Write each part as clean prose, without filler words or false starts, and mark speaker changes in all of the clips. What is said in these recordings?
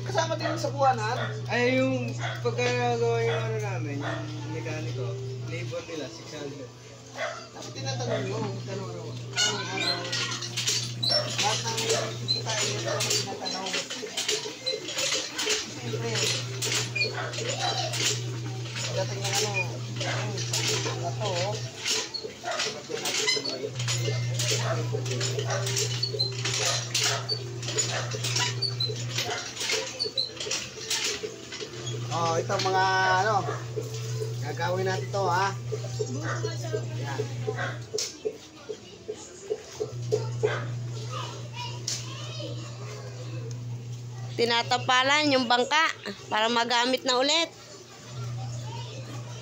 Speaker 1: kasama din sa buwanan.
Speaker 2: Ay, yung pagkagawa yung ano namin, yung mekaniko, labor nila, 600.
Speaker 1: Tapos tinatanong nyo, tanong ano, lahat ng kita yun ang tinatanong. Siyempre, dating ng ano to, oh, ito mga ano, gagawin natin to ha. Yan.
Speaker 3: Tinatapalan yung bangka para magamit na ulit.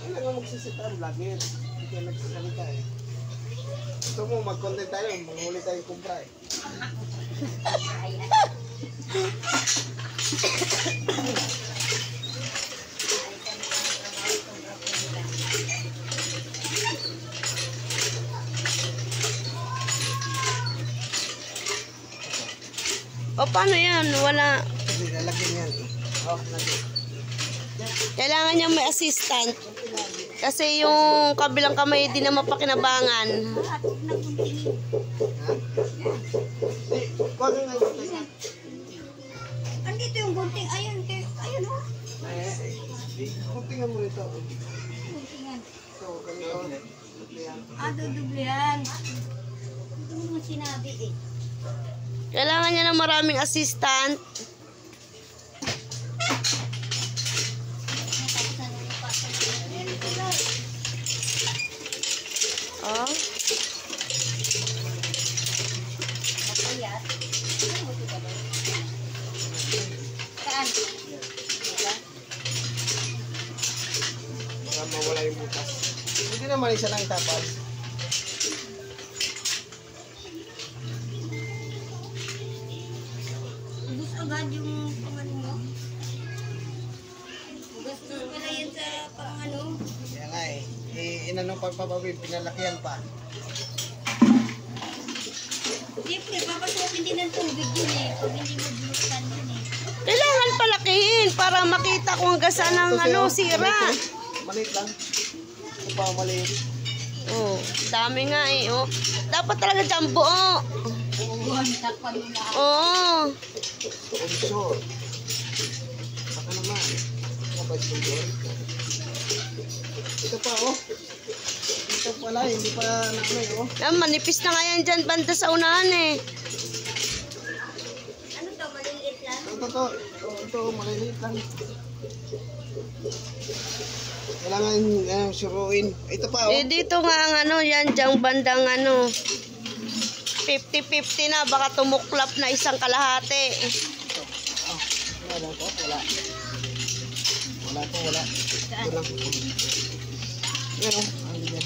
Speaker 1: Kailan mo magsisita ang vlogger? Hindi kayo nagsasalita eh. Gusto mo mag-content tayo, manghuli tayo kumpra eh.
Speaker 3: O paano yan? Wala.
Speaker 1: Kasi lalagyan yan. Oh,
Speaker 3: Kailangan niyang may assistant. Kasi yung kabilang kamay di na mapakinabangan.
Speaker 1: ha? Kung ano nga yung tingnan?
Speaker 4: Andito yung gunting. Ayun, ayun o.
Speaker 1: Kung tingnan mo rito.
Speaker 4: Guntingan.
Speaker 1: Ito, ganito. Yan.
Speaker 4: Dudublihan. Ito mo sinabi eh.
Speaker 3: Kailangan niya ng maraming assistant. Oh.
Speaker 4: Napayat. Ano mo ito ba? Saan?
Speaker 1: Para mawala yung butas. Hindi naman isa lang itapal.
Speaker 4: Ubus agad yung pangano mo. Gusto pala yan sa pangano.
Speaker 1: Kaya nga eh. Inanong pagpapawin, pinalakihan pa.
Speaker 4: Siyempre, papasukin din ng tubig yun eh. Pag hindi mo binuksan yun eh.
Speaker 3: Kailangan palakihin para makita kung hanggang saan ang ano, sira.
Speaker 1: Maliit lang. Ito pa maliit.
Speaker 3: Oh, dami nga eh. Oh. Dapat talaga jumbo. Oh.
Speaker 4: Buwan, takpan mo na.
Speaker 3: Oh.
Speaker 1: Onshore. Baka naman. Kapag sunod. Ito pa oh. Ito pala, hindi pa nakamay oh.
Speaker 3: Ah, manipis na nga yan dyan banda sa unahan eh.
Speaker 4: Ano to, maliliit lang?
Speaker 1: Ito, maliliit lang. Kailangan suruin. Ito pa oh.
Speaker 3: Eh, dito nga ang ano, yan, dyang bandang ano. 50-50 na, baka tumuklap na isang kalahati.
Speaker 1: Oh, wala to, wala. Wala to, wala. Ito lang. Yan oh. Ano yan?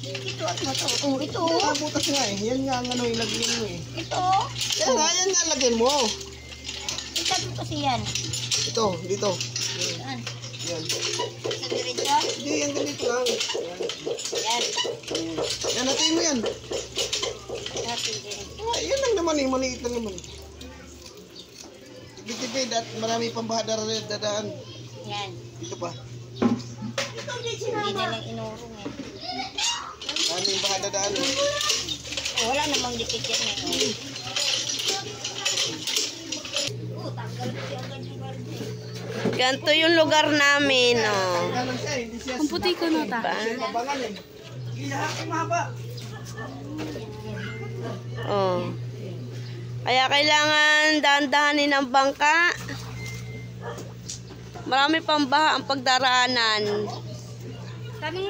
Speaker 4: Ito at mo to. Oh, ito.
Speaker 1: Ah, butas nga eh. Yan nga ang ano, ilagyan mo eh.
Speaker 4: Ito.
Speaker 1: Kaya nga, yan nga lagyan mo.
Speaker 4: Ito kasi yan.
Speaker 1: Ito, dito.
Speaker 4: Saan?
Speaker 1: Yan.
Speaker 4: Sa diretso?
Speaker 1: Hindi, yan ganito lang.
Speaker 4: Yan.
Speaker 1: Yan, natin mo yan.
Speaker 4: Natin diretso.
Speaker 1: Ah, yan lang naman eh, maliit lang naman. Tipid-tipid at marami pang dadaan.
Speaker 4: Yan.
Speaker 1: Dito pa.
Speaker 4: Hindi na lang inurong eh.
Speaker 1: Maraming dadaan.
Speaker 4: Oh, wala namang dikit yan eh. Oh, tanggal ko siya agad yung garden.
Speaker 3: Ganito yung lugar namin, oh.
Speaker 1: Galang siya, hindi siya.
Speaker 3: Ang puti ko na ta.
Speaker 1: Mabangan eh. Hindi mahaba.
Speaker 3: Oh. Kaya kailangan dahan-dahanin ang bangka. Marami pang baha ang pagdaraanan.
Speaker 4: Sabi mo